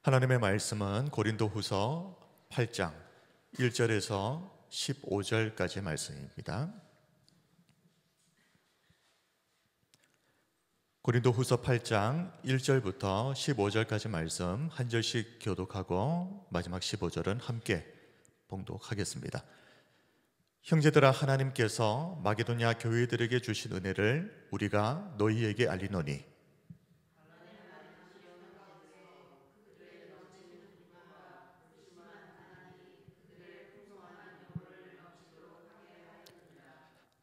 하나님의 말씀은 고린도후서 8장 1절에서 15절까지 말씀입니다. 고린도후서 8장 1절부터 15절까지 말씀 한 절씩 교독하고 마지막 15절은 함께 봉독하겠습니다. 형제들아, 하나님께서 마게도냐 교회들에게 주신 은혜를 우리가 너희에게 알리노니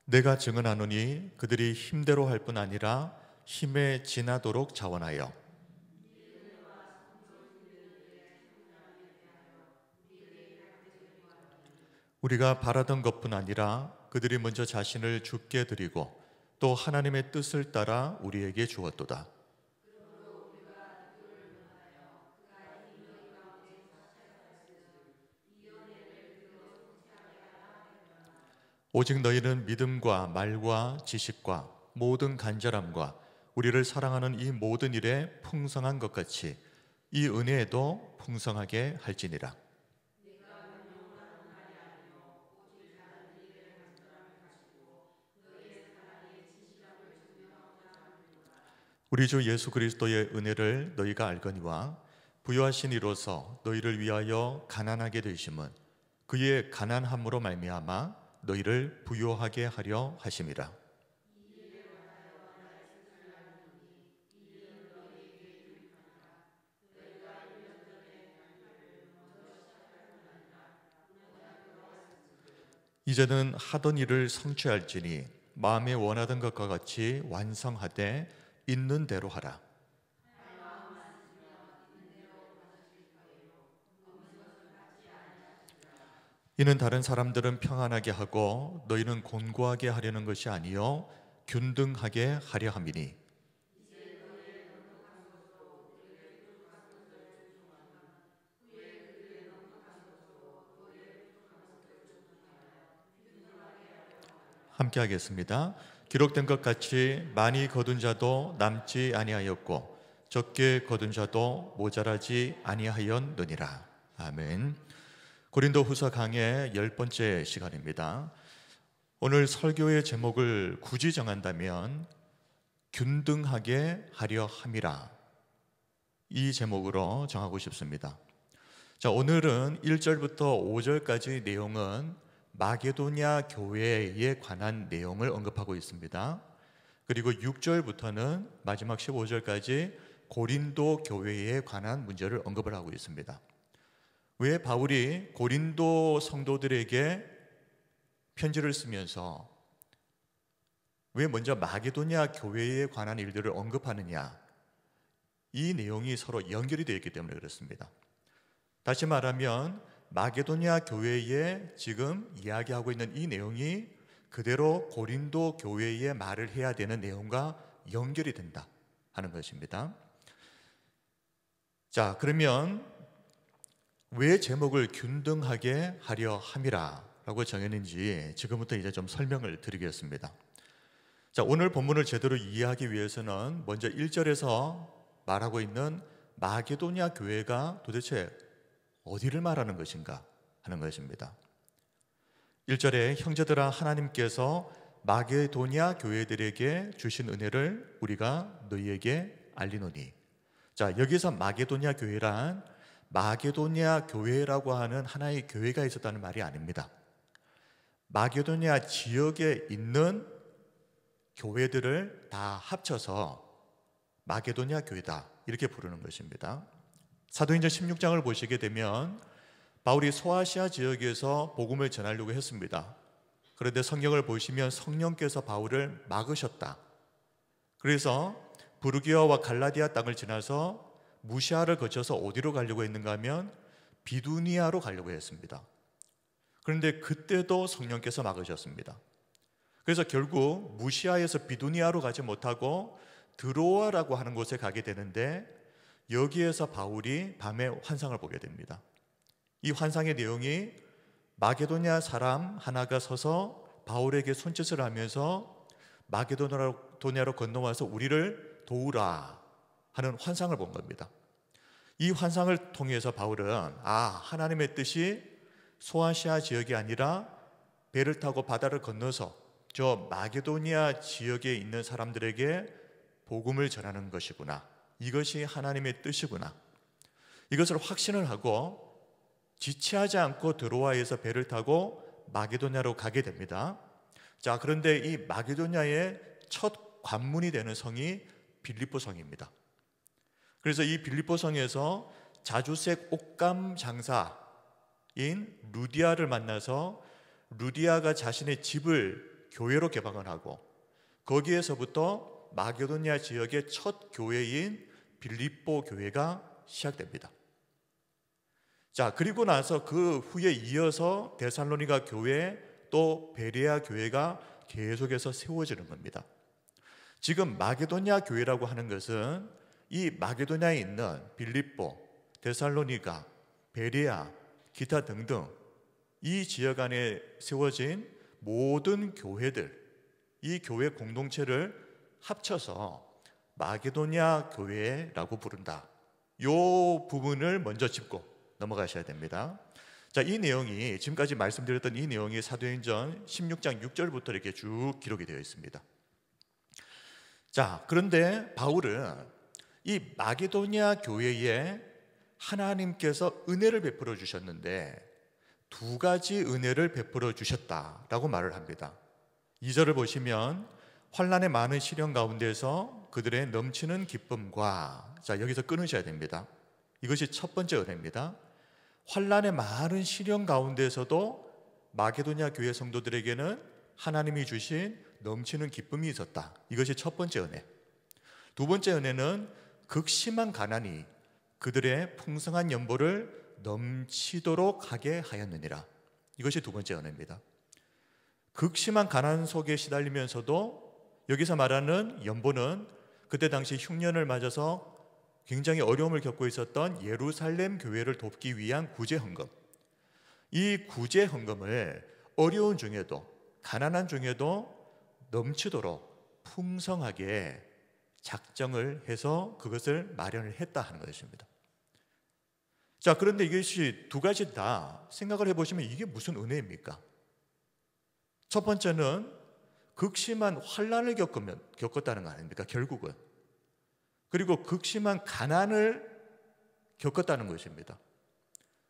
내가 증언하노니 그들이 힘대로 할 뿐 아니라 힘에 지나도록 자원하여 우리가 바라던 것뿐 아니라 그들이 먼저 자신을 주께 드리고 또 하나님의 뜻을 따라 우리에게 주었도다. 오직 너희는 믿음과 말과 지식과 모든 간절함과 우리를 사랑하는 이 모든 일에 풍성한 것 같이 이 은혜에도 풍성하게 할지니라. 우리 주 예수 그리스도의 은혜를 너희가 알거니와 부요하신 이로서 너희를 위하여 가난하게 되심은 그의 가난함으로 말미암아 너희를 부요하게 하려 하심이라. 이제는 하던 일을 성취할지니 마음에 원하던 것과 같이 완성하되 있는 대로 하라. 이는 다른 사람들은 평안하게 하고 너희는 곤고하게 하려는 것이 아니요 균등하게 하려 함이니 함께 하겠습니다. 기록된 것 같이 많이 거둔 자도 남지 아니하였고 적게 거둔 자도 모자라지 아니하였느니라. 아멘. 고린도후서 강의 10번째 시간입니다. 오늘 설교의 제목을 굳이 정한다면 균등하게 하려 함이라, 이 제목으로 정하고 싶습니다. 자, 오늘은 1절부터 5절까지 내용은 마게도냐 교회에 관한 내용을 언급하고 있습니다. 그리고 6절부터는 마지막 15절까지 고린도 교회에 관한 문제를 언급을 하고 있습니다. 왜 바울이 고린도 성도들에게 편지를 쓰면서 왜 먼저 마게도냐 교회에 관한 일들을 언급하느냐? 이 내용이 서로 연결이 되어 있기 때문에 그렇습니다. 다시 말하면 마게도냐 교회에 지금 이야기하고 있는 이 내용이 그대로 고린도 교회에 말을 해야 되는 내용과 연결이 된다 하는 것입니다. 자, 그러면 왜 제목을 균등하게 하려 함이라 라고 정했는지 지금부터 이제 좀 설명을 드리겠습니다. 자, 오늘 본문을 제대로 이해하기 위해서는 먼저 1절에서 말하고 있는 마게도냐 교회가 도대체 어디를 말하는 것인가 하는 것입니다. 1절에 형제들아, 하나님께서 마게도냐 교회들에게 주신 은혜를 우리가 너희에게 알리노니. 자, 여기서 마게도냐 교회란 마게도냐 교회라고 하는 하나의 교회가 있었다는 말이 아닙니다. 마게도냐 지역에 있는 교회들을 다 합쳐서 마게도냐 교회다 이렇게 부르는 것입니다. 사도행전 16장을 보시게 되면 바울이 소아시아 지역에서 복음을 전하려고 했습니다. 그런데 성경을 보시면 성령께서 바울을 막으셨다. 그래서 부르기아와 갈라디아 땅을 지나서 무시아를 거쳐서 어디로 가려고 했는가 하면 비두니아로 가려고 했습니다. 그런데 그때도 성령께서 막으셨습니다. 그래서 결국 무시아에서 비두니아로 가지 못하고 드로아라고 하는 곳에 가게 되는데 여기에서 바울이 밤에 환상을 보게 됩니다. 이 환상의 내용이 마게도냐 사람 하나가 서서 바울에게 손짓을 하면서 마게도냐로 건너와서 우리를 도우라 하는 환상을 본 겁니다. 이 환상을 통해서 바울은 하나님의 뜻이 소아시아 지역이 아니라 배를 타고 바다를 건너서 저 마게도니아 지역에 있는 사람들에게 복음을 전하는 것이구나. 이것이 하나님의 뜻이구나. 이것을 확신을 하고 지체하지 않고 드로아에서 배를 타고 마게도냐로 가게 됩니다. 자, 그런데 이 마게도냐의 첫 관문이 되는 성이 빌립보 성입니다. 그래서 이 빌립보 성에서 자주색 옷감 장사인 루디아를 만나서 루디아가 자신의 집을 교회로 개방을 하고 거기에서부터 마게도냐 지역의 첫 교회인 빌립보 교회가 시작됩니다. 자, 그리고 나서 그 후에 이어서 데살로니가 교회 또 베레아 교회가 계속해서 세워지는 겁니다. 지금 마게도냐 교회라고 하는 것은 이 마게도냐에 있는 빌립보, 데살로니가, 베레아, 기타 등등 이 지역 안에 세워진 모든 교회들, 이 교회 공동체를 합쳐서 마게도냐 교회라고 부른다. 이 부분을 먼저 짚고 넘어가셔야 됩니다. 자, 이 내용이 지금까지 말씀드렸던 이 내용이 사도행전 16장 6절부터 이렇게 쭉 기록이 되어 있습니다. 자, 그런데 바울은 이 마게도냐 교회에 하나님께서 은혜를 베풀어 주셨는데 두 가지 은혜를 베풀어 주셨다라고 말을 합니다. 2절을 보시면 환난의 많은 시련 가운데서 그들의 넘치는 기쁨과, 자, 여기서 끊으셔야 됩니다. 이것이 첫 번째 은혜입니다. 환난의 많은 시련 가운데서도 마게도냐 교회 성도들에게는 하나님이 주신 넘치는 기쁨이 있었다. 이것이 첫 번째 은혜. 두 번째 은혜는 극심한 가난이 그들의 풍성한 연보를 넘치도록 하게 하였느니라. 이것이 두 번째 은혜입니다. 극심한 가난 속에 시달리면서도 여기서 말하는 연보는 그때 당시 흉년을 맞아서 굉장히 어려움을 겪고 있었던 예루살렘 교회를 돕기 위한 구제 헌금. 이 구제 헌금을 어려운 중에도 가난한 중에도 넘치도록 풍성하게 작정을 해서 그것을 마련을 했다 하는 것입니다. 자, 그런데 이것이 두 가지 다 생각을 해보시면 이게 무슨 은혜입니까? 첫 번째는 극심한 환난을 겪었다는 거 아닙니까? 결국은. 그리고 극심한 가난을 겪었다는 것입니다.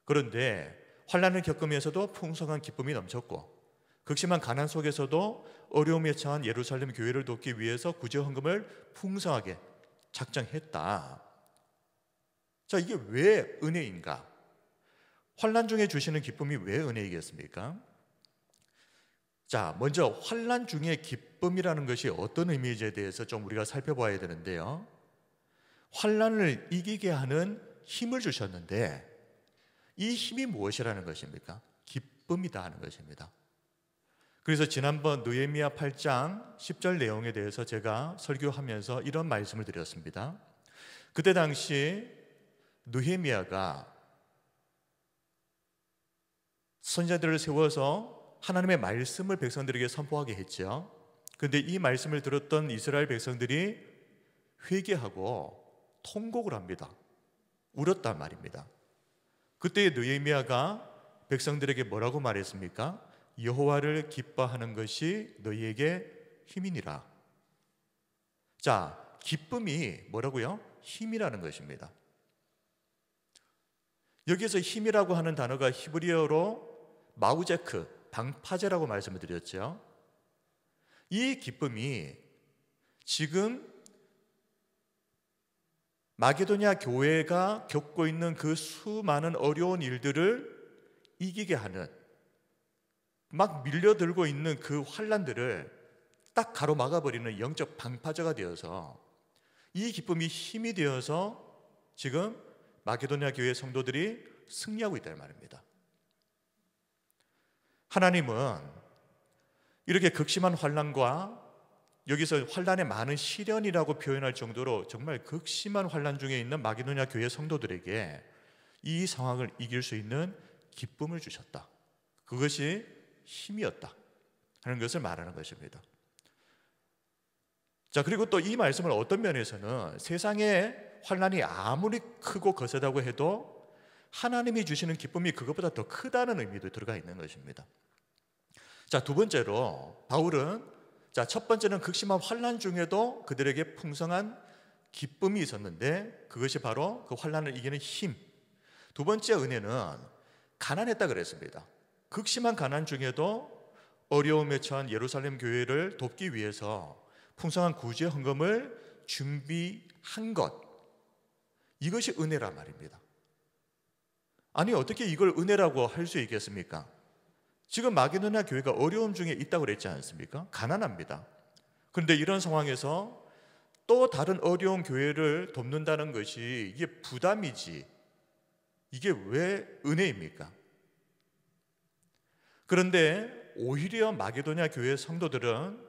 그런데 환난을 겪으면서도 풍성한 기쁨이 넘쳤고 극심한 가난 속에서도 어려움에 처한 예루살렘 교회를 돕기 위해서 구제 헌금을 풍성하게 작정했다. 자, 이게 왜 은혜인가? 환난 중에 주시는 기쁨이 왜 은혜이겠습니까? 자, 먼저 환난 중에 기쁨이라는 것이 어떤 의미인지에 대해서 좀 우리가 살펴봐야 되는데요. 환난을 이기게 하는 힘을 주셨는데 이 힘이 무엇이라는 것입니까? 기쁨이다 하는 것입니다. 그래서 지난번 느헤미야 8장 10절 내용에 대해서 제가 설교하면서 이런 말씀을 드렸습니다. 그때 당시 느헤미야가 선지자들을 세워서 하나님의 말씀을 백성들에게 선포하게 했죠. 그런데 이 말씀을 들었던 이스라엘 백성들이 회개하고 통곡을 합니다. 울었단 말입니다. 그때 느헤미야가 백성들에게 뭐라고 말했습니까? 여호와를 기뻐하는 것이 너희에게 힘이니라. 자, 기쁨이 뭐라고요? 힘이라는 것입니다. 여기서 힘이라고 하는 단어가 히브리어로 마우제크, 방파제라고 말씀을 드렸죠. 이 기쁨이 지금 마게도냐 교회가 겪고 있는 그 수많은 어려운 일들을 이기게 하는, 막 밀려들고 있는 그 환난들을 딱 가로막아버리는 영적 방파제가 되어서 이 기쁨이 힘이 되어서 지금 마게도냐 교회 성도들이 승리하고 있다는 말입니다. 하나님은 이렇게 극심한 환난과 여기서 환난의 많은 시련이라고 표현할 정도로 정말 극심한 환난 중에 있는 마게도냐 교회 성도들에게 이 상황을 이길 수 있는 기쁨을 주셨다. 그것이 힘이었다 하는 것을 말하는 것입니다. 자, 그리고 또 이 말씀을 어떤 면에서는 세상에 환난이 아무리 크고 거세다고 해도 하나님이 주시는 기쁨이 그것보다 더 크다는 의미도 들어가 있는 것입니다. 자, 두 번째로 바울은 첫 번째는 극심한 환난 중에도 그들에게 풍성한 기쁨이 있었는데 그것이 바로 그 환난을 이기는 힘. 두 번째 은혜는 가난했다 그랬습니다. 극심한 가난 중에도 어려움에 처한 예루살렘 교회를 돕기 위해서 풍성한 구제 헌금을 준비한 것, 이것이 은혜란 말입니다. 아니, 어떻게 이걸 은혜라고 할 수 있겠습니까? 지금 마게도냐 교회가 어려움 중에 있다고 그랬지 않습니까? 가난합니다. 그런데 이런 상황에서 또 다른 어려운 교회를 돕는다는 것이 이게 부담이지, 이게 왜 은혜입니까? 그런데 오히려 마게도냐 교회 성도들은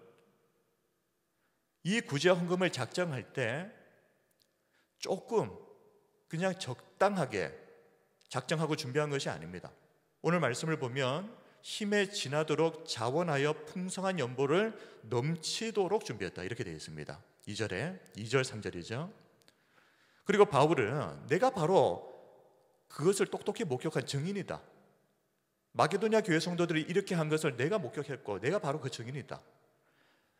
이 구제 헌금을 작정할 때 조금 그냥 적당하게 작정하고 준비한 것이 아닙니다. 오늘 말씀을 보면 힘에 지나도록 자원하여 풍성한 연보를 넘치도록 준비했다, 이렇게 되어 있습니다. 2절에 2절 3절이죠. 그리고 바울은 내가 바로 그것을 똑똑히 목격한 증인이다. 마게도냐 교회 성도들이 이렇게 한 것을 내가 목격했고 내가 바로 그 증인이다.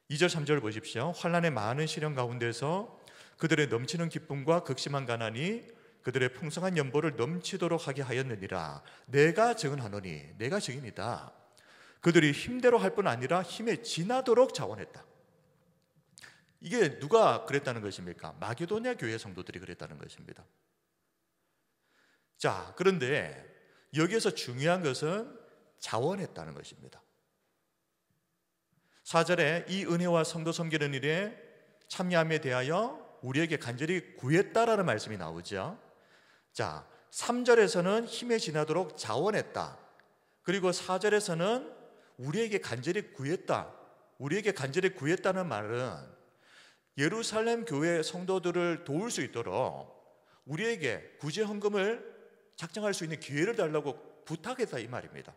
2절 3절 보십시오. 환난의 많은 시련 가운데서 그들의 넘치는 기쁨과 극심한 가난이 그들의 풍성한 연보를 넘치도록 하게 하였느니라. 내가 증언하노니, 내가 증인이다. 그들이 힘대로 할 뿐 아니라 힘에 지나도록 자원했다. 이게 누가 그랬다는 것입니까? 마게도냐 교회 성도들이 그랬다는 것입니다. 자, 그런데 여기에서 중요한 것은 자원했다는 것입니다. 4절에 이 은혜와 성도 섬기는 일에 참여함에 대하여 우리에게 간절히 구했다라는 말씀이 나오죠. 자, 3절에서는 힘에 지나도록 자원했다. 그리고 4절에서는 우리에게 간절히 구했다. 우리에게 간절히 구했다는 말은 예루살렘 교회 성도들을 도울 수 있도록 우리에게 구제 헌금을 작정할 수 있는 기회를 달라고 부탁했다, 이 말입니다.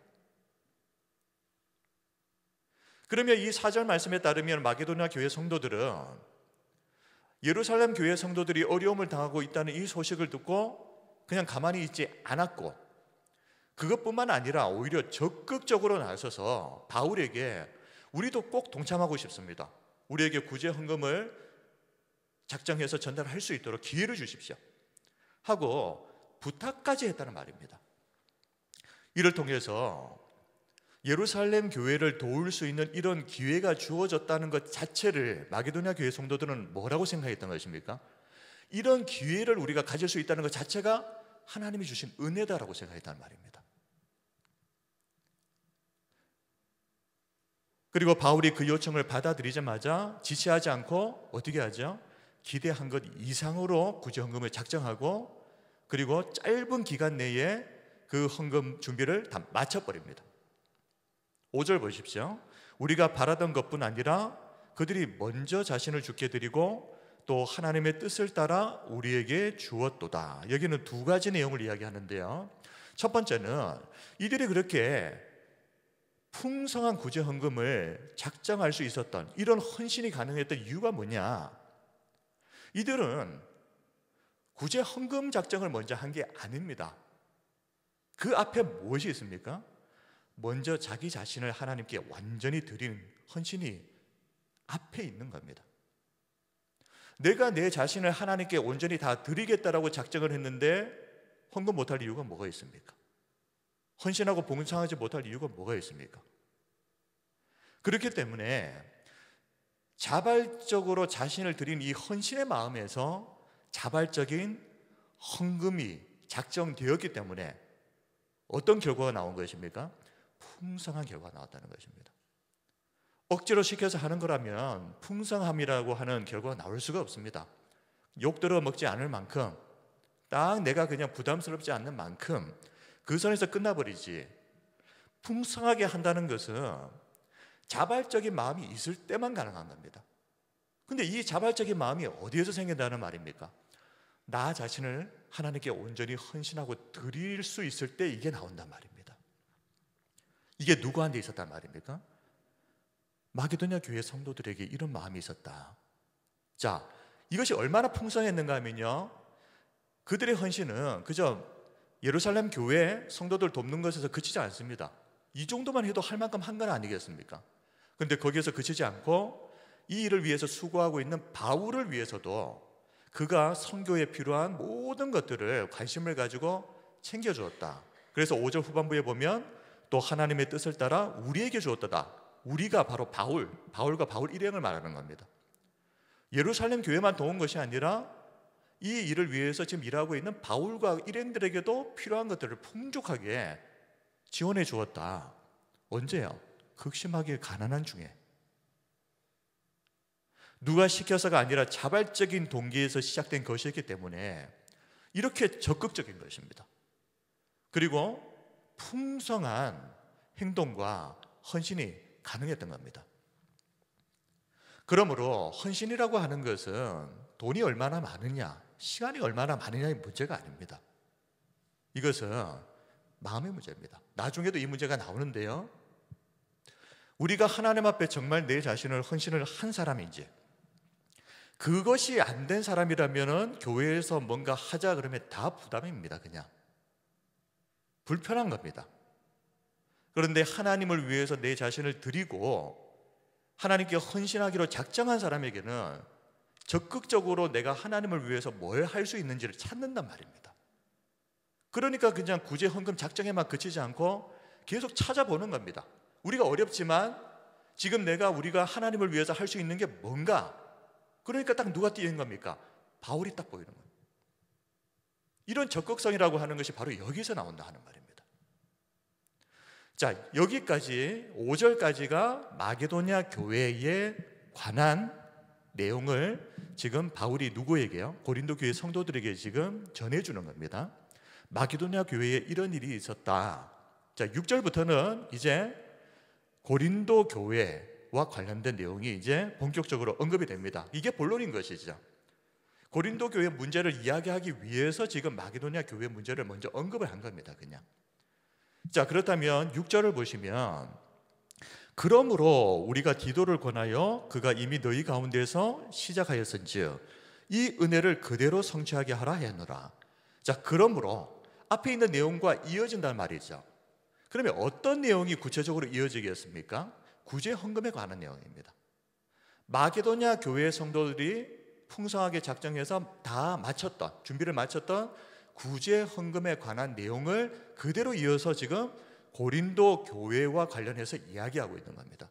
그러면 이 4절 말씀에 따르면 마게도냐 교회 성도들은 예루살렘 교회 성도들이 어려움을 당하고 있다는 이 소식을 듣고 그냥 가만히 있지 않았고, 그것뿐만 아니라 오히려 적극적으로 나서서 바울에게 우리도 꼭 동참하고 싶습니다. 우리에게 구제 헌금을 작정해서 전달할 수 있도록 기회를 주십시오 하고 부탁까지 했다는 말입니다. 이를 통해서 예루살렘 교회를 도울 수 있는 이런 기회가 주어졌다는 것 자체를 마게도냐 교회 성도들은 뭐라고 생각했던 것입니까? 이런 기회를 우리가 가질 수 있다는 것 자체가 하나님이 주신 은혜다라고 생각했단 말입니다. 그리고 바울이 그 요청을 받아들이자마자 지체하지 않고 어떻게 하죠? 기대한 것 이상으로 구제 헌금을 작정하고 그리고 짧은 기간 내에 그 헌금 준비를 다 마쳐버립니다. 5절 보십시오. 우리가 바라던 것뿐 아니라 그들이 먼저 자신을 주께 드리고 또 하나님의 뜻을 따라 우리에게 주었도다. 여기는 두 가지 내용을 이야기하는데요. 첫 번째는 이들이 그렇게 풍성한 구제 헌금을 작정할 수 있었던, 이런 헌신이 가능했던 이유가 뭐냐? 이들은 구제 헌금 작정을 먼저 한 게 아닙니다. 그 앞에 무엇이 있습니까? 먼저 자기 자신을 하나님께 완전히 드리는 헌신이 앞에 있는 겁니다. 내가 내 자신을 하나님께 온전히 다 드리겠다라고 작정을 했는데 헌금 못할 이유가 뭐가 있습니까? 헌신하고 봉사하지 못할 이유가 뭐가 있습니까? 그렇기 때문에 자발적으로 자신을 드린 이 헌신의 마음에서 자발적인 헌금이 작정되었기 때문에 어떤 결과가 나온 것입니까? 풍성한 결과가 나왔다는 것입니다. 억지로 시켜서 하는 거라면 풍성함이라고 하는 결과가 나올 수가 없습니다. 욕 들어 먹지 않을 만큼, 딱 내가 그냥 부담스럽지 않는 만큼 그 선에서 끝나버리지. 풍성하게 한다는 것은 자발적인 마음이 있을 때만 가능한 겁니다. 근데 이 자발적인 마음이 어디에서 생긴다는 말입니까? 나 자신을 하나님께 온전히 헌신하고 드릴 수 있을 때 이게 나온단 말입니다. 이게 누구한테 있었단 말입니까? 마게도냐 교회 성도들에게 이런 마음이 있었다. 자, 이것이 얼마나 풍성했는가 하면요, 그들의 헌신은 그저 예루살렘 교회 성도들 돕는 것에서 그치지 않습니다. 이 정도만 해도 할 만큼 한 건 아니겠습니까? 그런데 거기에서 그치지 않고 이 일을 위해서 수고하고 있는 바울을 위해서도 그가 선교에 필요한 모든 것들을 관심을 가지고 챙겨주었다. 그래서 5절 후반부에 보면 또 하나님의 뜻을 따라 우리에게 주었다. 우리가 바로 바울과 바울 일행을 말하는 겁니다. 예루살렘 교회만 도운 것이 아니라 이 일을 위해서 지금 일하고 있는 바울과 일행들에게도 필요한 것들을 풍족하게 지원해 주었다. 언제요? 극심하게 가난한 중에. 누가 시켜서가 아니라 자발적인 동기에서 시작된 것이기 때문에 이렇게 적극적인 것입니다. 그리고 풍성한 행동과 헌신이 가능했던 겁니다. 그러므로 헌신이라고 하는 것은 돈이 얼마나 많으냐, 시간이 얼마나 많으냐의 문제가 아닙니다. 이것은 마음의 문제입니다. 나중에도 이 문제가 나오는데요, 우리가 하나님 앞에 정말 내 자신을 헌신을 한 사람인지, 그것이 안 된 사람이라면 교회에서 뭔가 하자 그러면 다 부담입니다. 그냥 불편한 겁니다. 그런데 하나님을 위해서 내 자신을 드리고 하나님께 헌신하기로 작정한 사람에게는 적극적으로 내가 하나님을 위해서 뭘 할 수 있는지를 찾는단 말입니다. 그러니까 그냥 구제 헌금 작정에만 그치지 않고 계속 찾아보는 겁니다. 우리가 어렵지만 지금 우리가 하나님을 위해서 할 수 있는 게 뭔가. 그러니까 딱 누가 띄는 겁니까? 바울이 딱 보이는 거예요. 이런 적극성이라고 하는 것이 바로 여기서 나온다 하는 말입니다. 자, 여기까지 5절까지가 마게도냐 교회에 관한 내용을 지금 바울이 누구에게요? 고린도 교회 성도들에게 지금 전해주는 겁니다. 마게도냐 교회에 이런 일이 있었다. 자, 6절부터는 이제 고린도 교회와 관련된 내용이 이제 본격적으로 언급이 됩니다. 이게 본론인 것이죠. 고린도 교회 문제를 이야기하기 위해서 지금 마게도냐 교회 문제를 먼저 언급을 한 겁니다. 그냥. 자, 그렇다면 6절을 보시면, 그러므로 우리가 디도를 권하여 그가 이미 너희 가운데서 시작하였은즉 이 은혜를 그대로 성취하게 하라 하였노라. 자, 그러므로 앞에 있는 내용과 이어진단 말이죠. 그러면 어떤 내용이 구체적으로 이어지겠습니까? 구제 헌금에 관한 내용입니다. 마게도냐 교회 성도들이 풍성하게 작정해서 다 마쳤던, 준비를 마쳤던 구제 헌금에 관한 내용을 그대로 이어서 지금 고린도 교회와 관련해서 이야기하고 있는 겁니다.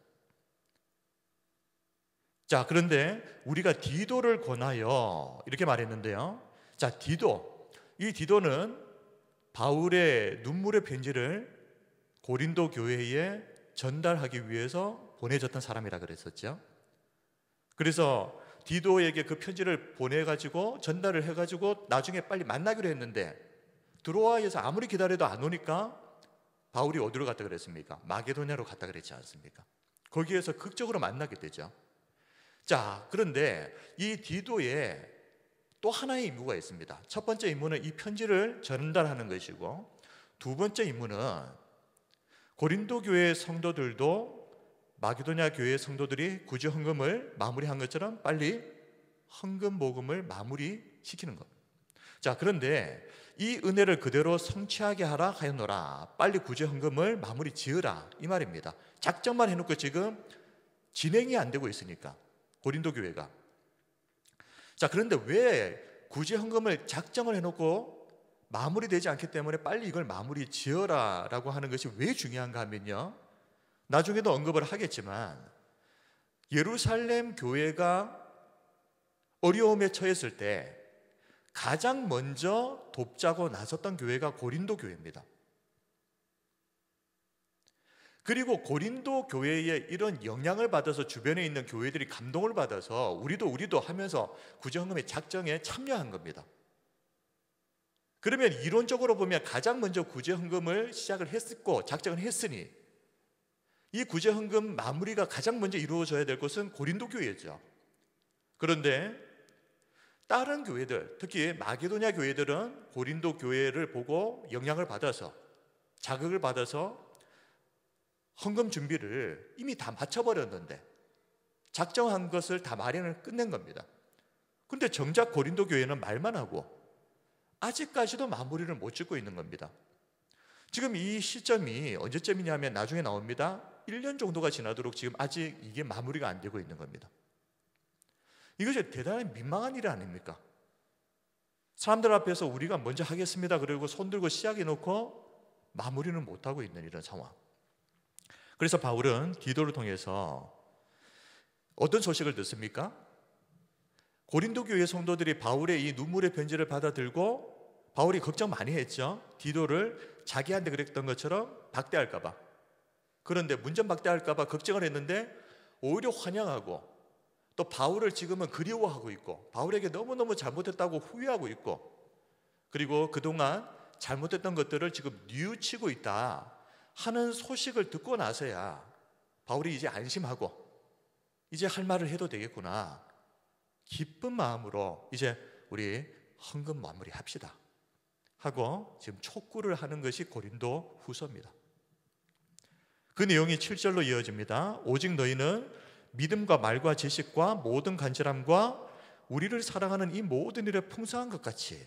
자, 그런데 우리가 디도를 권하여 이렇게 말했는데요. 자, 이 디도는 바울의 눈물의 편지를 고린도 교회에 전달하기 위해서 보내졌던 사람이라 그랬었죠. 그래서 디도에게 그 편지를 보내가지고 전달을 해가지고 나중에 빨리 만나기로 했는데 드로아에서 아무리 기다려도 안 오니까 바울이 어디로 갔다 그랬습니까? 마게도냐로 갔다 그랬지 않습니까? 거기에서 극적으로 만나게 되죠. 자, 그런데 이 디도에 또 하나의 임무가 있습니다. 첫 번째 임무는 이 편지를 전달하는 것이고, 두 번째 임무는 고린도 교회 성도들도 마게도냐 교회 성도들이 구제 헌금을 마무리한 것처럼 빨리 헌금 모금을 마무리시키는 것. 자, 그런데 이 은혜를 그대로 성취하게 하라 하였노라. 빨리 구제 헌금을 마무리 지으라, 이 말입니다. 작정만 해놓고 지금 진행이 안 되고 있으니까 고린도 교회가. 자, 그런데 왜 구제 헌금을 작정을 해놓고 마무리되지 않기 때문에 빨리 이걸 마무리 지어라 라고 하는 것이 왜 중요한가 하면요, 나중에도 언급을 하겠지만 예루살렘 교회가 어려움에 처했을 때 가장 먼저 돕자고 나섰던 교회가 고린도 교회입니다. 그리고 고린도 교회의 이런 영향을 받아서 주변에 있는 교회들이 감동을 받아서 우리도 하면서 구제헌금의 작정에 참여한 겁니다. 그러면 이론적으로 보면 가장 먼저 구제헌금을 시작을 했고 작정을 했으니 이 구제헌금 마무리가 가장 먼저 이루어져야 될 것은 고린도 교회죠. 그런데 다른 교회들, 특히 마게도냐 교회들은 고린도 교회를 보고 영향을 받아서, 자극을 받아서 헌금 준비를 이미 다 마쳐버렸는데 작정한 것을 다 마련을 끝낸 겁니다. 그런데 정작 고린도 교회는 말만 하고 아직까지도 마무리를 못 짓고 있는 겁니다. 지금 이 시점이 언제쯤이냐면 나중에 나옵니다. 1년 정도가 지나도록 지금 아직 이게 마무리가 안 되고 있는 겁니다. 이것이 대단히 민망한 일 아닙니까? 사람들 앞에서 우리가 먼저 하겠습니다 그리고 손들고 시작해 놓고 마무리는 못하고 있는 이런 상황. 그래서 바울은 기도를 통해서 어떤 소식을 듣습니까? 고린도 교회 성도들이 바울의 이 눈물의 편지를 받아들고 바울이 걱정 많이 했죠. 디도를 자기한테 그랬던 것처럼 박대할까 봐. 그런데 문전박대할까 봐 걱정을 했는데 오히려 환영하고 또 바울을 지금은 그리워하고 있고 바울에게 너무너무 잘못했다고 후회하고 있고 그리고 그동안 잘못했던 것들을 지금 뉘우치고 있다 하는 소식을 듣고 나서야 바울이 이제 안심하고 이제 할 말을 해도 되겠구나, 기쁜 마음으로 이제 우리 헌금 마무리합시다 하고 지금 촉구를 하는 것이 고린도 후서입니다. 그 내용이 7절로 이어집니다. 오직 너희는 믿음과 말과 지식과 모든 간절함과 우리를 사랑하는 이 모든 일에 풍성한 것 같이.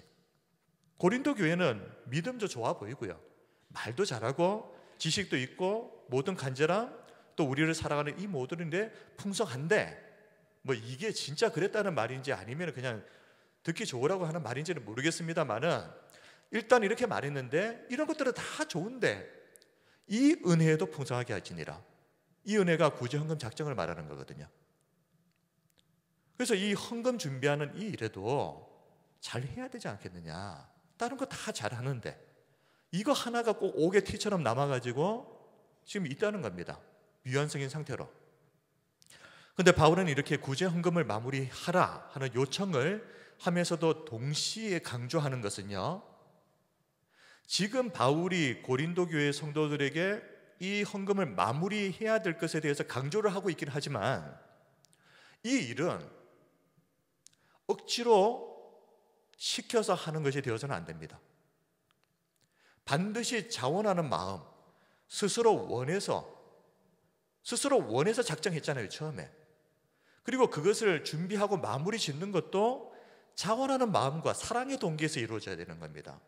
고린도 교회는 믿음도 좋아 보이고요, 말도 잘하고 지식도 있고 모든 간절함 또 우리를 사랑하는 이 모든 일에 풍성한데 뭐 이게 진짜 그랬다는 말인지 아니면 그냥 듣기 좋으라고 하는 말인지는 모르겠습니다만은 일단 이렇게 말했는데 이런 것들은 다 좋은데 이 은혜에도 풍성하게 하시니라. 이 은혜가 구제 헌금 작정을 말하는 거거든요. 그래서 이 헌금 준비하는 이 일에도 잘 해야 되지 않겠느냐. 다른 거 다 잘하는데 이거 하나가 꼭 옥의 티처럼 남아가지고 지금 있다는 겁니다. 유연성인 상태로. 그런데 바울은 이렇게 구제 헌금을 마무리하라 하는 요청을 하면서도 동시에 강조하는 것은요, 지금 바울이 고린도 교회 성도들에게 이 헌금을 마무리해야 될 것에 대해서 강조를 하고 있긴 하지만 이 일은 억지로 시켜서 하는 것이 되어서는 안 됩니다. 반드시 자원하는 마음, 스스로 원해서 작정했잖아요, 처음에. 그리고 그것을 준비하고 마무리 짓는 것도 자원하는 마음과 사랑의 동기에서 이루어져야 되는 겁니다.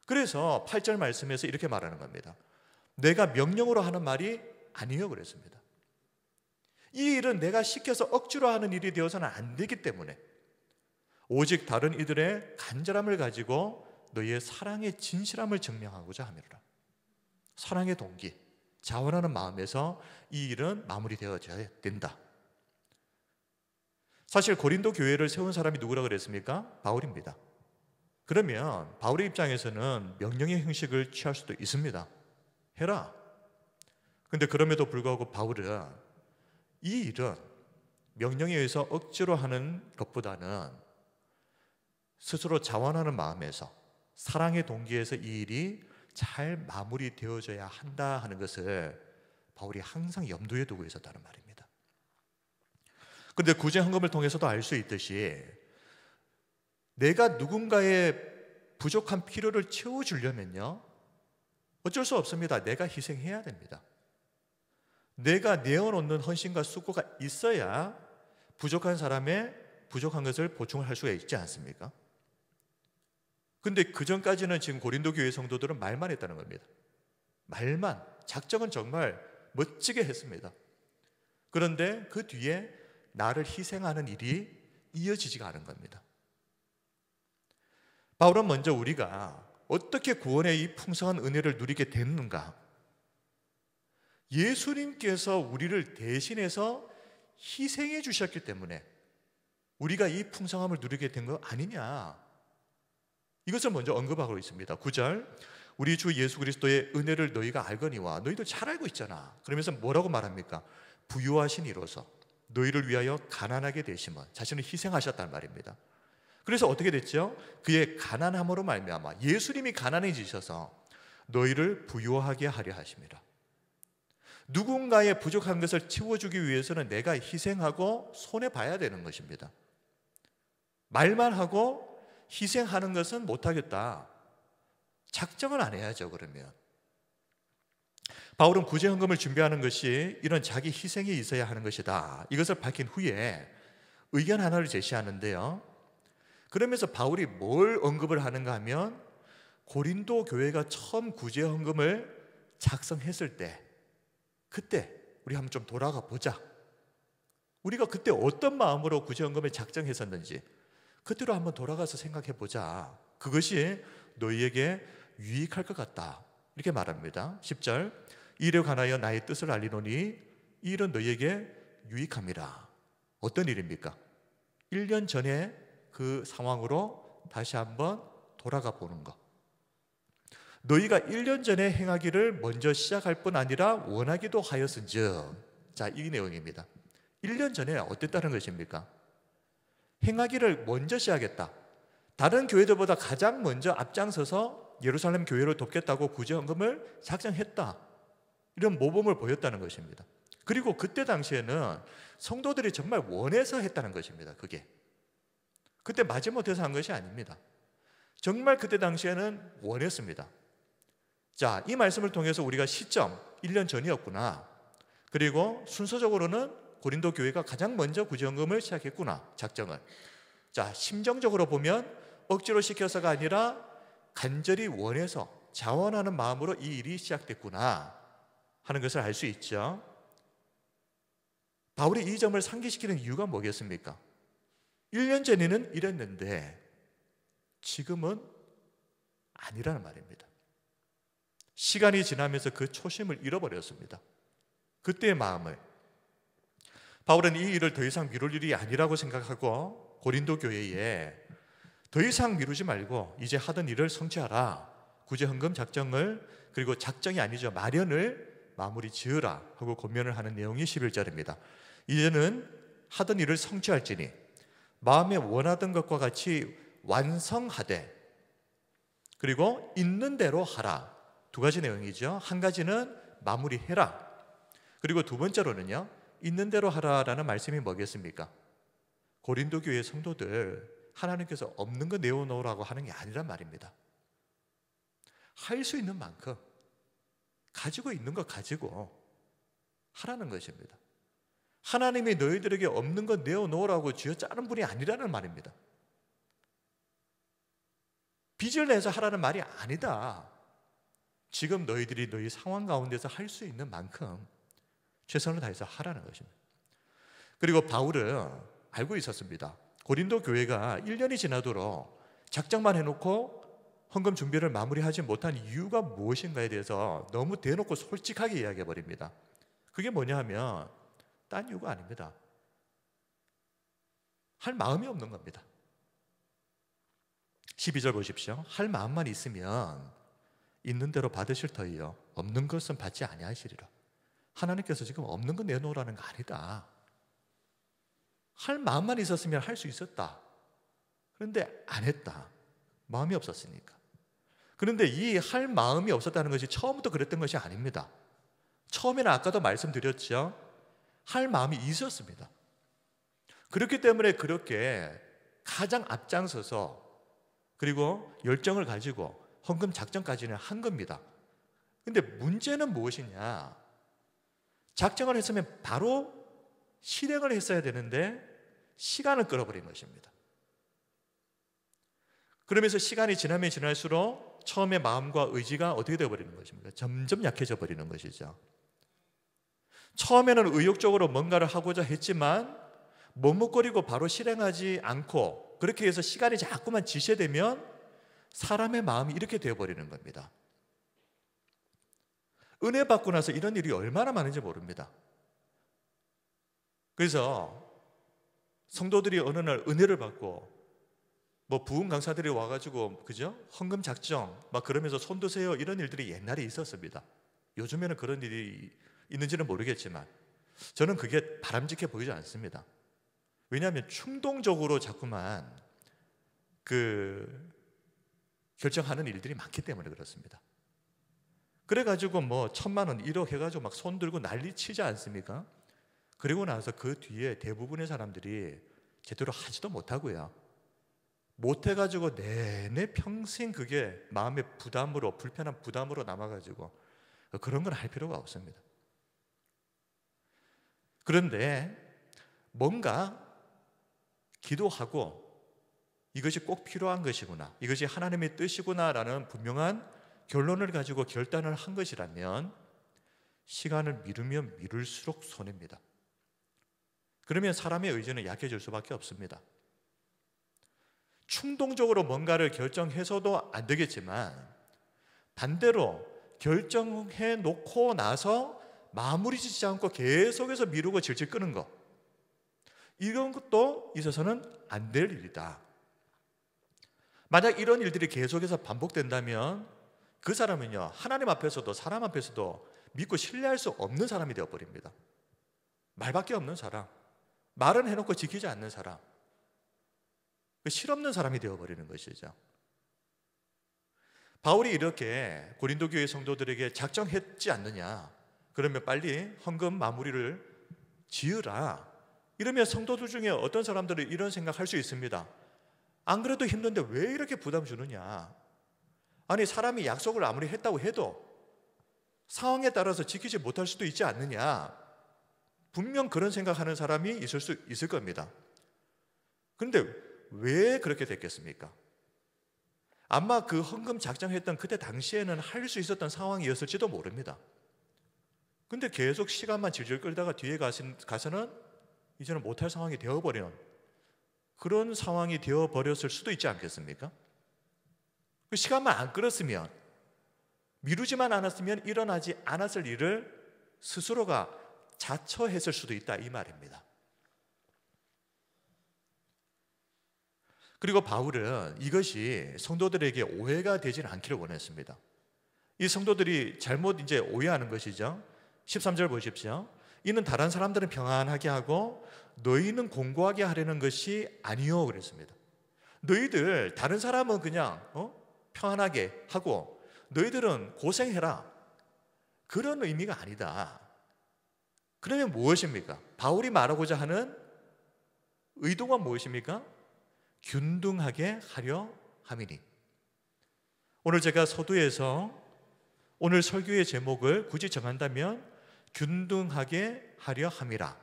그래서 8절 말씀에서 이렇게 말하는 겁니다. 내가 명령으로 하는 말이 아니요 그랬습니다. 이 일은 내가 시켜서 억지로 하는 일이 되어서는 안 되기 때문에 오직 다른 이들의 간절함을 가지고 너희의 사랑의 진실함을 증명하고자 함이라. 사랑의 동기, 자원하는 마음에서 이 일은 마무리되어져야 된다. 사실 고린도 교회를 세운 사람이 누구라고 그랬습니까? 바울입니다. 그러면 바울의 입장에서는 명령의 형식을 취할 수도 있습니다. 해라. 근데 그럼에도 불구하고 바울은 이 일은 명령에 의해서 억지로 하는 것보다는 스스로 자원하는 마음에서 사랑의 동기에서 이 일이 잘 마무리되어져야 한다 하는 것을 바울이 항상 염두에 두고 있었다는 말입니다. 그런데 구제 헌금을 통해서도 알 수 있듯이 내가 누군가의 부족한 필요를 채워주려면요, 어쩔 수 없습니다. 내가 희생해야 됩니다. 내가 내어놓는 헌신과 수고가 있어야 부족한 사람의 부족한 것을 보충을 할 수가 있지 않습니까? 근데 그 전까지는 지금 고린도 교회 성도들은 말만 했다는 겁니다. 말만, 작정은 정말 멋지게 했습니다. 그런데 그 뒤에 나를 희생하는 일이 이어지지가 않은 겁니다. 바울은 먼저 우리가 어떻게 구원의 이 풍성한 은혜를 누리게 됐는가? 예수님께서 우리를 대신해서 희생해 주셨기 때문에 우리가 이 풍성함을 누리게 된 거 아니냐, 이것을 먼저 언급하고 있습니다. 9절, 우리 주 예수 그리스도의 은혜를 너희가 알거니와, 너희도 잘 알고 있잖아. 그러면서 뭐라고 말합니까? 부요하신 이로서 너희를 위하여 가난하게 되심은, 자신을 희생하셨단 말입니다. 그래서 어떻게 됐죠? 그의 가난함으로 말미암아 예수님이 가난해지셔서 너희를 부요하게 하려 하십니다. 누군가의 부족한 것을 채워주기 위해서는 내가 희생하고 손해봐야 되는 것입니다. 말만 하고 희생하는 것은 못하겠다, 작정을 안 해야죠. 그러면 바울은 구제헌금을 준비하는 것이 이런 자기 희생이 있어야 하는 것이다, 이것을 밝힌 후에 의견 하나를 제시하는데요, 그러면서 바울이 뭘 언급을 하는가 하면 고린도 교회가 처음 구제 헌금을 작성했을 때, 그때 우리 한번 좀 돌아가 보자. 우리가 그때 어떤 마음으로 구제 헌금을 작성했었는지 그때로 한번 돌아가서 생각해 보자. 그것이 너희에게 유익할 것 같다. 이렇게 말합니다. 10절, 이 일에 관하여 나의 뜻을 알리노니 이 일은 너희에게 유익함이라. 어떤 일입니까? 1년 전에 그 상황으로 다시 한번 돌아가 보는 것. 너희가 1년 전에 행하기를 먼저 시작할 뿐 아니라 원하기도 하였은즉. 자, 이 내용입니다. 1년 전에 어땠다는 것입니까? 행하기를 먼저 시작했다. 다른 교회들보다 가장 먼저 앞장서서 예루살렘 교회를 돕겠다고 구제 헌금을 작정했다. 이런 모범을 보였다는 것입니다. 그리고 그때 당시에는 성도들이 정말 원해서 했다는 것입니다. 그때 마지못해서 한 것이 아닙니다. 정말 그때 당시에는 원했습니다. 자, 이 말씀을 통해서 우리가 시점 1년 전이었구나. 그리고 순서적으로는 고린도 교회가 가장 먼저 구제헌금을 시작했구나, 작정을. 자, 심정적으로 보면 억지로 시켜서가 아니라 간절히 원해서 자원하는 마음으로 이 일이 시작됐구나 하는 것을 알 수 있죠. 바울이 이 점을 상기시키는 이유가 뭐겠습니까? 1년 전에는 이랬는데 지금은 아니라는 말입니다. 시간이 지나면서 그 초심을 잃어버렸습니다. 그때의 마음을. 바울은 이 일을 더 이상 미룰 일이 아니라고 생각하고 고린도 교회에 더 이상 미루지 말고 이제 하던 일을 성취하라. 구제 헌금 작정을, 그리고 작정이 아니죠, 마련을 마무리 지으라 하고 권면을 하는 내용이 11절입니다. 이제는 하던 일을 성취할지니 마음에 원하던 것과 같이 완성하되, 그리고 있는 대로 하라. 두 가지 내용이죠. 한 가지는 마무리해라. 그리고 두 번째로는요, 있는 대로 하라라는 말씀이 뭐겠습니까? 고린도 교회 성도들 하나님께서 없는 거 내어놓으라고 하는 게 아니란 말입니다. 할 수 있는 만큼 가지고 있는 거 가지고 하라는 것입니다. 하나님이 너희들에게 없는 거 내어놓으라고 쥐어짜는 분이 아니라는 말입니다. 빚을 내서 하라는 말이 아니다. 지금 너희들이 너희 상황 가운데서 할 수 있는 만큼 최선을 다해서 하라는 것입니다. 그리고 바울은 알고 있었습니다. 고린도 교회가 1년이 지나도록 작정만 해놓고 헌금 준비를 마무리하지 못한 이유가 무엇인가에 대해서 너무 대놓고 솔직하게 이야기해버립니다. 그게 뭐냐 하면 딴 이유가 아닙니다. 할 마음이 없는 겁니다. 12절 보십시오. 할 마음만 있으면 있는 대로 받으실 터이요 없는 것은 받지 아니하시리라. 하나님께서 지금 없는 거 내놓으라는 거 아니다. 할 마음만 있었으면 할 수 있었다. 그런데 안 했다. 마음이 없었으니까. 그런데 이 할 마음이 없었다는 것이 처음부터 그랬던 것이 아닙니다. 처음에는 아까도 말씀드렸죠. 할 마음이 있었습니다. 그렇기 때문에 그렇게 가장 앞장서서 그리고 열정을 가지고 헌금 작정까지는 한 겁니다. 그런데 문제는 무엇이냐? 작정을 했으면 바로 실행을 했어야 되는데 시간을 끌어버린 것입니다. 그러면서 시간이 지나면 지날수록 처음에 마음과 의지가 어떻게 되어버리는 것입니까? 점점 약해져 버리는 것이죠. 처음에는 의욕적으로 뭔가를 하고자 했지만 머뭇거리고 바로 실행하지 않고 그렇게 해서 시간이 자꾸만 지체되면 사람의 마음이 이렇게 되어버리는 겁니다. 은혜 받고 나서 이런 일이 얼마나 많은지 모릅니다. 그래서 성도들이 어느 날 은혜를 받고 부흥 강사들이 와가지고 그죠? 헌금 작정 막 그러면서 손 드세요 이런 일들이 옛날에 있었습니다. 요즘에는 그런 일이 있는지는 모르겠지만 저는 그게 바람직해 보이지 않습니다. 왜냐하면 충동적으로 자꾸만 결정하는 일들이 많기 때문에 그렇습니다. 그래가지고 1,000만 원, 1억 해가지고 막 손 들고 난리 치지 않습니까? 그리고 나서 그 뒤에 대부분의 사람들이 제대로 하지도 못하고요. 못해가지고 내내 평생 그게 마음의 부담으로, 불편한 부담으로 남아가지고 그런 건 할 필요가 없습니다. 그런데 뭔가 기도하고 이것이 꼭 필요한 것이구나, 이것이 하나님의 뜻이구나라는 분명한 결론을 가지고 결단을 한 것이라면 시간을 미루면 미룰수록 손해입니다. 그러면 사람의 의지는 약해질 수밖에 없습니다. 충동적으로 뭔가를 결정해서도 안 되겠지만 반대로 결정해 놓고 나서 마무리 짓지 않고 계속해서 미루고 질질 끄는 것, 이런 것도 있어서는 안 될 일이다. 만약 이런 일들이 계속해서 반복된다면 그 사람은요, 하나님 앞에서도 사람 앞에서도 믿고 신뢰할 수 없는 사람이 되어버립니다. 말밖에 없는 사람, 말은 해놓고 지키지 않는 사람, 실없는 사람이 되어버리는 것이죠. 바울이 이렇게 고린도 교회 성도들에게 작정했지 않느냐, 그러면 빨리 헌금 마무리를 지으라, 이러면 성도들 중에 어떤 사람들은 이런 생각할 수 있습니다. 안 그래도 힘든데 왜 이렇게 부담 주느냐, 아니 사람이 약속을 아무리 했다고 해도 상황에 따라서 지키지 못할 수도 있지 않느냐, 분명 그런 생각하는 사람이 있을 수 있을 겁니다. 그런데 왜 그렇게 됐겠습니까? 아마 그 헌금 작정했던 그때 당시에는 할 수 있었던 상황이었을지도 모릅니다. 근데 계속 시간만 질질 끌다가 뒤에 가서는 이제는 못할 상황이 되어버리는 그런 상황이 되어버렸을 수도 있지 않겠습니까? 그 시간만 안 끌었으면, 미루지만 않았으면 일어나지 않았을 일을 스스로가 자처했을 수도 있다, 이 말입니다. 그리고 바울은 이것이 성도들에게 오해가 되질 않기를 원했습니다. 이 성도들이 잘못 이제 오해하는 것이죠. 13절 보십시오. 이는 다른 사람들은 평안하게 하고 너희는 공고하게 하려는 것이 아니요, 그랬습니다. 너희들 다른 사람은 그냥 평안하게 하고 너희들은 고생해라, 그런 의미가 아니다. 그러면 무엇입니까? 바울이 말하고자 하는 의도가 무엇입니까? 균등하게 하려 함이니. 오늘 제가 서두에서 오늘 설교의 제목을 굳이 정한다면 균등하게 하려 함이라.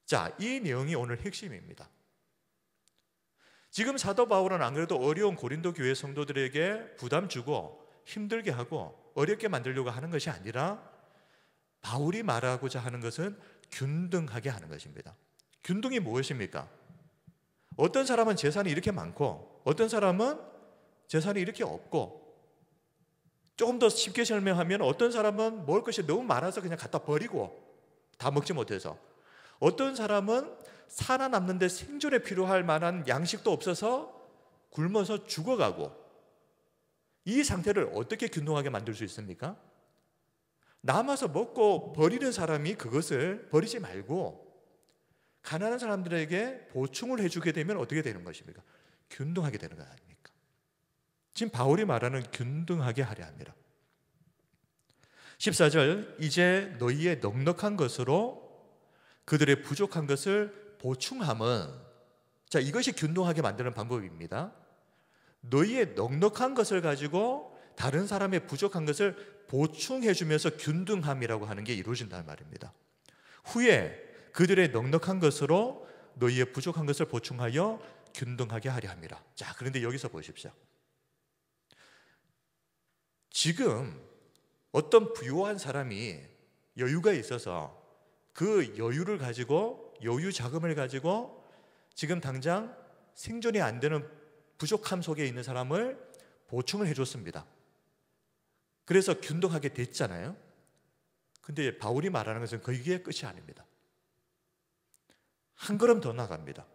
자, 이 내용이 오늘 핵심입니다. 지금 사도 바울은 안 그래도 어려운 고린도 교회 성도들에게 부담 주고 힘들게 하고 어렵게 만들려고 하는 것이 아니라 바울이 말하고자 하는 것은 균등하게 하는 것입니다. 균등이 무엇입니까? 어떤 사람은 재산이 이렇게 많고 어떤 사람은 재산이 이렇게 없고, 조금 더 쉽게 설명하면 어떤 사람은 먹을 것이 너무 많아서 그냥 갖다 버리고 다 먹지 못해서, 어떤 사람은 살아남는데 생존에 필요할 만한 양식도 없어서 굶어서 죽어가고, 이 상태를 어떻게 균등하게 만들 수 있습니까? 남아서 먹고 버리는 사람이 그것을 버리지 말고 가난한 사람들에게 보충을 해주게 되면 어떻게 되는 것입니까? 균등하게 되는 것 아닙니까? 지금 바울이 말하는 균등하게 하려 합니다. 14절, 이제 너희의 넉넉한 것으로 그들의 부족한 것을 보충함은, 자, 이것이 균등하게 만드는 방법입니다. 너희의 넉넉한 것을 가지고 다른 사람의 부족한 것을 보충해 주면서 균등함이라고 하는 게 이루어진다는 말입니다. 후에 그들의 넉넉한 것으로 너희의 부족한 것을 보충하여 균등하게 하려 함이라. 자, 그런데 여기서 보십시오. 지금 어떤 부유한 사람이 여유가 있어서 그 여유를 가지고, 여유 자금을 가지고 지금 당장 생존이 안 되는 부족함 속에 있는 사람을 보충을 해줬습니다. 그래서 균등하게 됐잖아요. 근데 바울이 말하는 것은 그게 끝이 아닙니다. 한 걸음 더 나갑니다.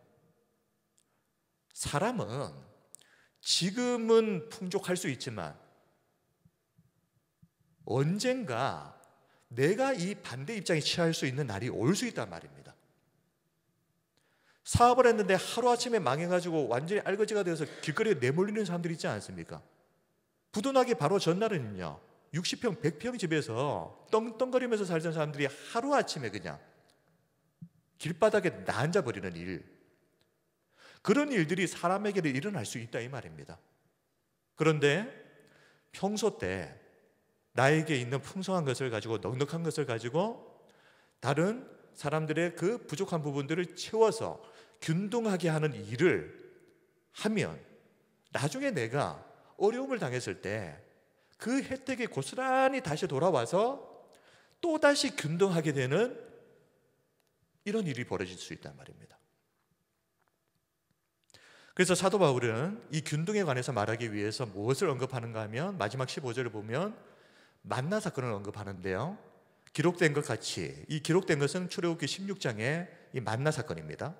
사람은 지금은 풍족할 수 있지만 언젠가 내가 이 반대 입장에 취할 수 있는 날이 올 수 있단 말입니다. 사업을 했는데 하루아침에 망해가지고 완전히 알거지가 되어서 길거리에 내몰리는 사람들이 있지 않습니까? 부도나기 바로 전날은요, 60평, 100평 집에서 떵떵거리면서 살던 사람들이 하루아침에 그냥 길바닥에 나앉아버리는 일, 그런 일들이 사람에게도 일어날 수 있다, 이 말입니다. 그런데 평소 때 나에게 있는 풍성한 것을 가지고, 넉넉한 것을 가지고 다른 사람들의 그 부족한 부분들을 채워서 균등하게 하는 일을 하면 나중에 내가 어려움을 당했을 때 그 혜택이 고스란히 다시 돌아와서 또다시 균등하게 되는 이런 일이 벌어질 수 있단 말입니다. 그래서 사도 바울은 이 균등에 관해서 말하기 위해서 무엇을 언급하는가 하면 마지막 15절을 보면 만나 사건을 언급하는데요, 기록된 것 같이, 이 기록된 것은 출애굽기 16장의 이 만나 사건입니다.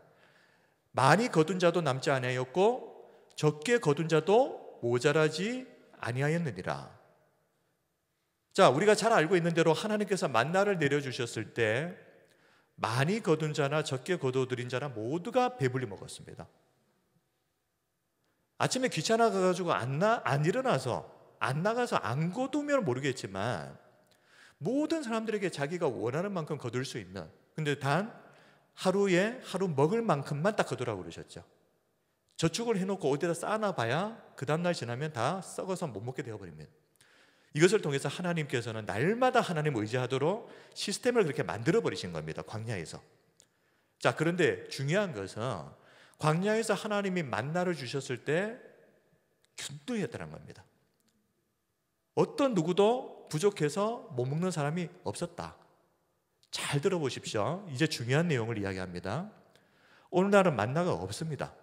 많이 거둔 자도 남지 아니하였고 적게 거둔 자도 모자라지 아니하였느니라. 자, 우리가 잘 알고 있는 대로 하나님께서 만나를 내려주셨을 때 많이 거둔 자나 적게 거둬들인 자나 모두가 배불리 먹었습니다. 아침에 귀찮아 가지고 안 일어나서 안 나가서 안 거두면 모르겠지만 모든 사람들에게 자기가 원하는 만큼 거둘 수 있는, 근데 단 하루에 하루 먹을 만큼만 딱 거두라고 그러셨죠. 저축을 해놓고 어디다 쌓아놔봐야 그 다음날 지나면 다 썩어서 못 먹게 되어버립니다. 이것을 통해서 하나님께서는 날마다 하나님 의지하도록 시스템을 그렇게 만들어버리신 겁니다, 광야에서. 자, 그런데 중요한 것은 광야에서 하나님이 만나를 주셨을 때 균등했다는 겁니다. 어떤 누구도 부족해서 못 먹는 사람이 없었다. 잘 들어보십시오. 이제 중요한 내용을 이야기합니다. 오늘날은 만나가 없습니다.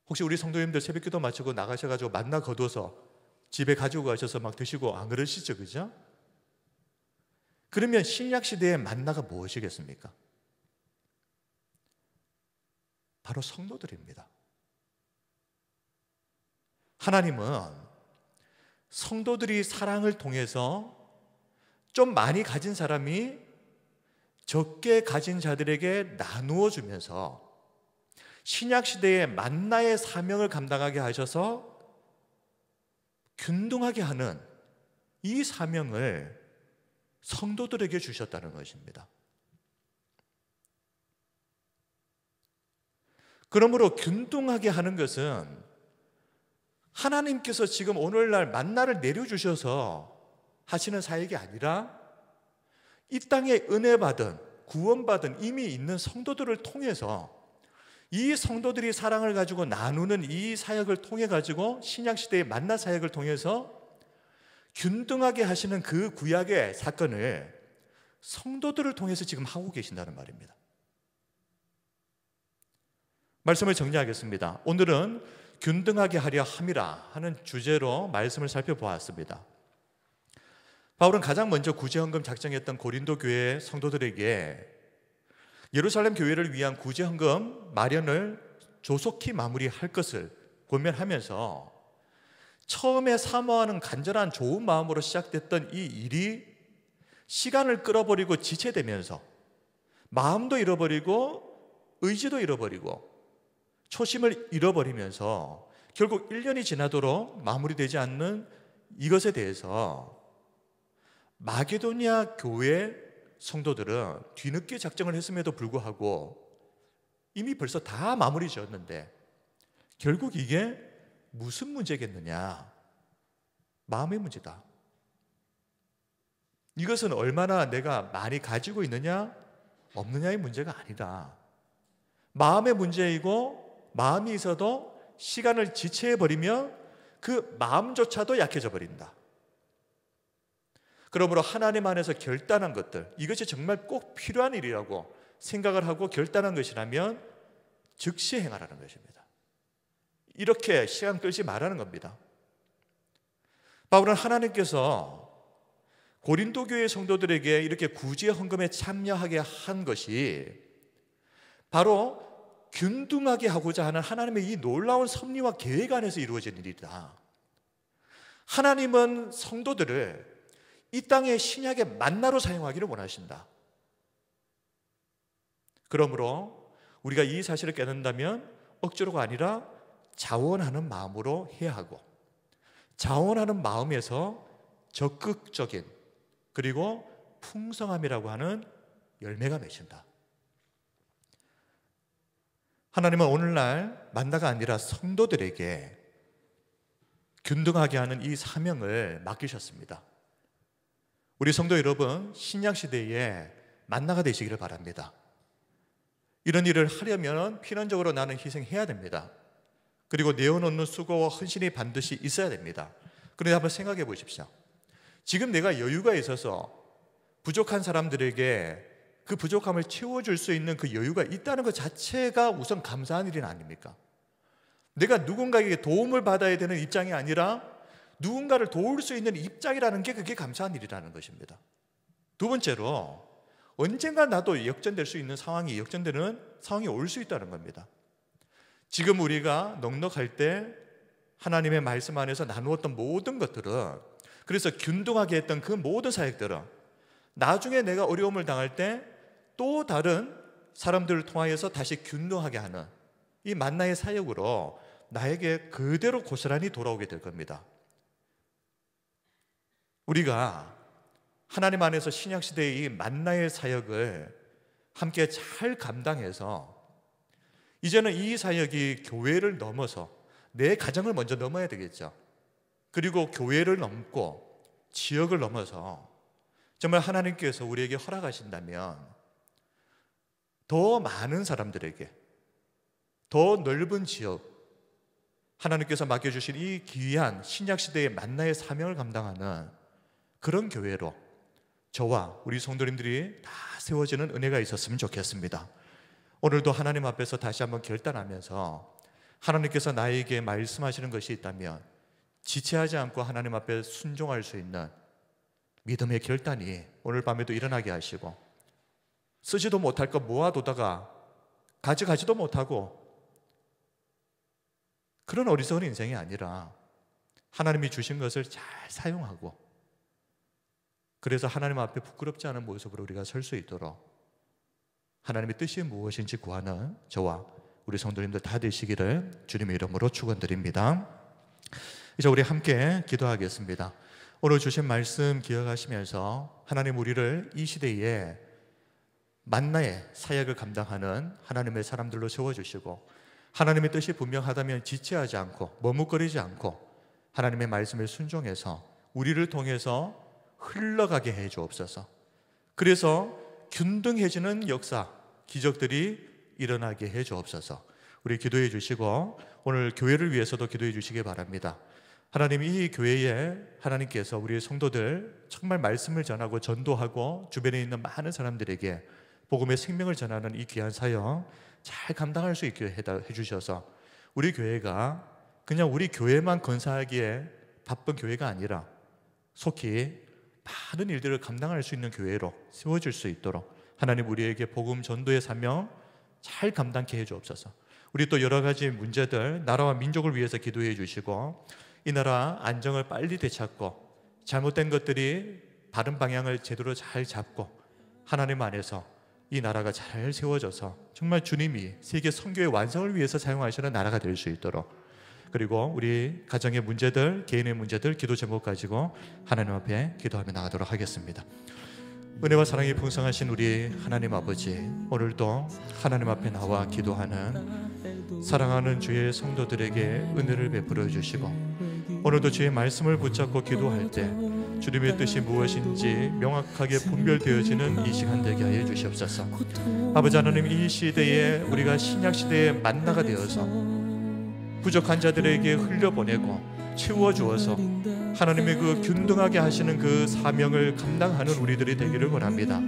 혹시 우리 성도님들 새벽기도 마치고 나가셔가지고 만나 거둬서 집에 가지고 가셔서 막 드시고 안 그러시죠, 그죠? 그러면 신약시대의 만나가 무엇이겠습니까? 바로 성도들입니다. 하나님은 성도들이 사랑을 통해서 좀 많이 가진 사람이 적게 가진 자들에게 나누어 주면서 신약시대의 만나의 사명을 감당하게 하셔서 균등하게 하는 이 사명을 성도들에게 주셨다는 것입니다. 그러므로 균등하게 하는 것은 하나님께서 지금 오늘날 만나를 내려주셔서 하시는 사역이 아니라 이 땅에 은혜 받은, 구원받은 이미 있는 성도들을 통해서 이 성도들이 사랑을 가지고 나누는 이 사역을 통해 가지고 신약시대의 만나 사역을 통해서 균등하게 하시는 그 구약의 사건을 성도들을 통해서 지금 하고 계신다는 말입니다. 말씀을 정리하겠습니다. 오늘은 균등하게 하려 함이라 하는 주제로 말씀을 살펴보았습니다. 바울은 가장 먼저 구제헌금 작정했던 고린도 교회 성도들에게 예루살렘 교회를 위한 구제헌금 마련을 조속히 마무리할 것을 권면하면서 처음에 사모하는 간절한 좋은 마음으로 시작됐던 이 일이 시간을 끌어버리고 지체되면서 마음도 잃어버리고 의지도 잃어버리고 초심을 잃어버리면서 결국 1년이 지나도록 마무리되지 않는 이것에 대해서 마게도니아 교회 성도들은 뒤늦게 작정을 했음에도 불구하고 이미 벌써 다 마무리 지었는데 결국 이게 무슨 문제겠느냐? 마음의 문제다. 이것은 얼마나 내가 많이 가지고 있느냐 없느냐의 문제가 아니다. 마음의 문제이고 마음이 있어도 시간을 지체해버리면 그 마음조차도 약해져 버린다. 그러므로 하나님 안에서 결단한 것들, 이것이 정말 꼭 필요한 일이라고 생각을 하고 결단한 것이라면 즉시 행하라는 것입니다. 이렇게 시간 끌지 말라는 겁니다. 바울은 하나님께서 고린도 교회 성도들에게 이렇게 구제 헌금에 참여하게 한 것이 바로 균등하게 하고자 하는 하나님의 이 놀라운 섭리와 계획 안에서 이루어진 일이다. 하나님은 성도들을 이 땅의 신약의 만나로 사용하기를 원하신다. 그러므로 우리가 이 사실을 깨닫는다면 억지로가 아니라 자원하는 마음으로 해야 하고 자원하는 마음에서 적극적인 그리고 풍성함이라고 하는 열매가 맺힌다. 하나님은 오늘날 만나가 아니라 성도들에게 균등하게 하는 이 사명을 맡기셨습니다. 우리 성도 여러분, 신약시대에 만나가 되시기를 바랍니다. 이런 일을 하려면 필연적으로 나는 희생해야 됩니다. 그리고 내어놓는 수고와 헌신이 반드시 있어야 됩니다. 그런데 한번 생각해 보십시오. 지금 내가 여유가 있어서 부족한 사람들에게 그 부족함을 채워줄 수 있는 그 여유가 있다는 것 자체가 우선 감사한 일은 아닙니까? 내가 누군가에게 도움을 받아야 되는 입장이 아니라 누군가를 도울 수 있는 입장이라는 게 그게 감사한 일이라는 것입니다. 두 번째로 언젠가 나도 역전될 수 있는 상황이 역전되는 상황이 올 수 있다는 겁니다. 지금 우리가 넉넉할 때 하나님의 말씀 안에서 나누었던 모든 것들은, 그래서 균등하게 했던 그 모든 사역들은 나중에 내가 어려움을 당할 때 또 다른 사람들을 통하여서 다시 균등하게 하는 이 만나의 사역으로 나에게 그대로 고스란히 돌아오게 될 겁니다. 우리가 하나님 안에서 신약시대의 이 만나의 사역을 함께 잘 감당해서 이제는 이 사역이 교회를 넘어서 내 가정을 먼저 넘어야 되겠죠. 그리고 교회를 넘고 지역을 넘어서 정말 하나님께서 우리에게 허락하신다면 더 많은 사람들에게 더 넓은 지역, 하나님께서 맡겨주신 이 귀한 신약시대의 만나의 사명을 감당하는 그런 교회로 저와 우리 성도님들이 다 세워지는 은혜가 있었으면 좋겠습니다. 오늘도 하나님 앞에서 다시 한번 결단하면서 하나님께서 나에게 말씀하시는 것이 있다면 지체하지 않고 하나님 앞에 순종할 수 있는 믿음의 결단이 오늘 밤에도 일어나게 하시고, 쓰지도 못할 것 모아두다가 가져가지도 못하고 그런 어리석은 인생이 아니라 하나님이 주신 것을 잘 사용하고, 그래서 하나님 앞에 부끄럽지 않은 모습으로 우리가 설 수 있도록 하나님의 뜻이 무엇인지 구하는 저와 우리 성도님들 다 되시기를 주님의 이름으로 축원드립니다. 이제 우리 함께 기도하겠습니다. 오늘 주신 말씀 기억하시면서 하나님 우리를 이 시대에 만나의 사역을 감당하는 하나님의 사람들로 세워주시고, 하나님의 뜻이 분명하다면 지체하지 않고 머뭇거리지 않고 하나님의 말씀에 순종해서 우리를 통해서 흘러가게 해 주옵소서. 그래서 균등해지는 역사, 기적들이 일어나게 해 주옵소서. 우리 기도해 주시고 오늘 교회를 위해서도 기도해 주시기 바랍니다. 하나님, 이 교회에 하나님께서 우리 성도들 정말 말씀을 전하고 전도하고 주변에 있는 많은 사람들에게 복음의 생명을 전하는 이 귀한 사역 잘 감당할 수 있게 해주셔서 우리 교회가 그냥 우리 교회만 건사하기에 바쁜 교회가 아니라 속히 많은 일들을 감당할 수 있는 교회로 세워질 수 있도록 하나님 우리에게 복음 전도의 사명 잘 감당케 해주옵소서. 우리 또 여러 가지 문제들, 나라와 민족을 위해서 기도해 주시고 이 나라 안정을 빨리 되찾고 잘못된 것들이 바른 방향을 제대로 잘 잡고 하나님 안에서 이 나라가 잘 세워져서 정말 주님이 세계 선교의 완성을 위해서 사용하시는 나라가 될 수 있도록, 그리고 우리 가정의 문제들, 개인의 문제들, 기도 제목 가지고 하나님 앞에 기도하며 나가도록 하겠습니다. 은혜와 사랑이 풍성하신 우리 하나님 아버지, 오늘도 하나님 앞에 나와 기도하는 사랑하는 주의 성도들에게 은혜를 베풀어 주시고, 오늘도 주의 말씀을 붙잡고 기도할 때 주님의 뜻이 무엇인지 명확하게 분별되어지는 이 시간 되게 하여 주시옵소서. 아버지 하나님, 이 시대에 우리가 신약시대의 만나가 되어서 부족한 자들에게 흘려보내고 채워주어서 하나님의 그 균등하게 하시는 그 사명을 감당하는 우리들이 되기를 원합니다.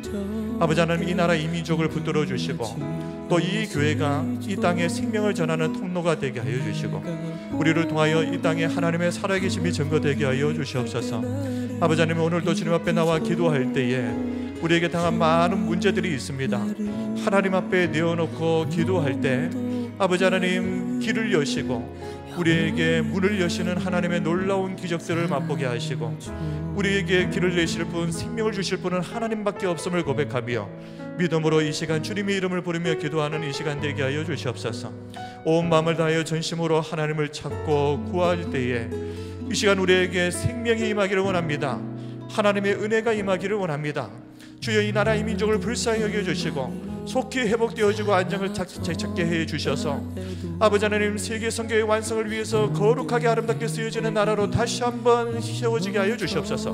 아버지 하나님, 이 나라 이 민족을 붙들어 주시고 또 이 교회가 이 땅에 생명을 전하는 통로가 되게 하여 주시고 우리를 통하여 이 땅에 하나님의 살아계심이 증거되게 하여 주시옵소서. 아버지 하나님, 오늘도 주님 앞에 나와 기도할 때에 우리에게 당한 많은 문제들이 있습니다. 하나님 앞에 내어놓고 기도할 때 아버지 하나님, 길을 여시고 우리에게 문을 여시는 하나님의 놀라운 기적들을 맛보게 하시고 우리에게 길을 내실 분, 생명을 주실 분은 하나님밖에 없음을 고백하며 믿음으로 이 시간 주님의 이름을 부르며 기도하는 이 시간 되게 하여 주시옵소서. 온 마음을 다하여 전심으로 하나님을 찾고 구할 때에 이 시간 우리에게 생명이 임하기를 원합니다. 하나님의 은혜가 임하기를 원합니다. 주여, 이 나라 이 민족을 불쌍히 여겨주시고 속히 회복되어지고 안정을 되찾게 해주셔서 아버지 하나님, 세계 선교의 완성을 위해서 거룩하게 아름답게 쓰여지는 나라로 다시 한번 세워지게 하여 주시옵소서.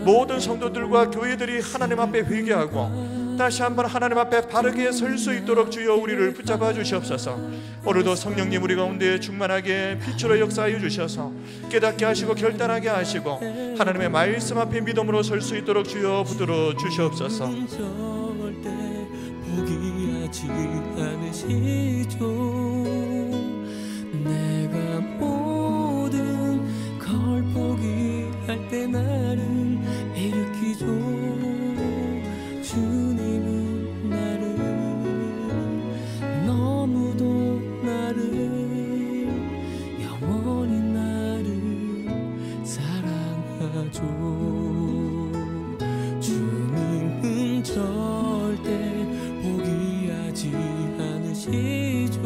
모든 성도들과 교회들이 하나님 앞에 회개하고 다시 한번 하나님 앞에 바르게 설 수 있도록 주여 우리를 붙잡아 주시옵소서. 오늘도 성령님 우리 가운데 충만하게 빛으로 역사하여 주셔서 깨닫게 하시고 결단하게 하시고 하나님의 말씀 앞에 믿음으로 설 수 있도록 주여 붙들어 주시옵소서. 절대 포기하지 않으시죠. 내가 모든 걸 포기할 때 나를 일으키죠. 주님은 나를 너무도 나를 영원히 나를 사랑하죠. 주님은 절대 포기하지 않으시죠.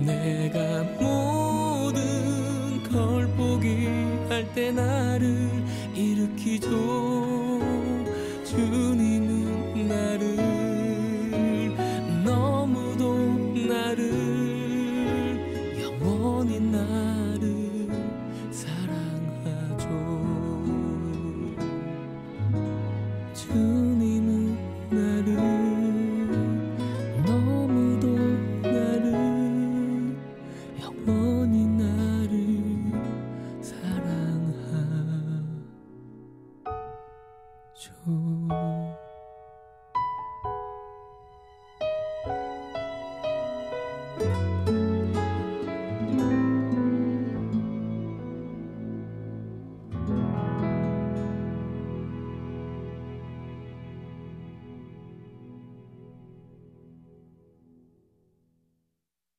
내가 모든 걸 포기할 때 나를 일으키죠.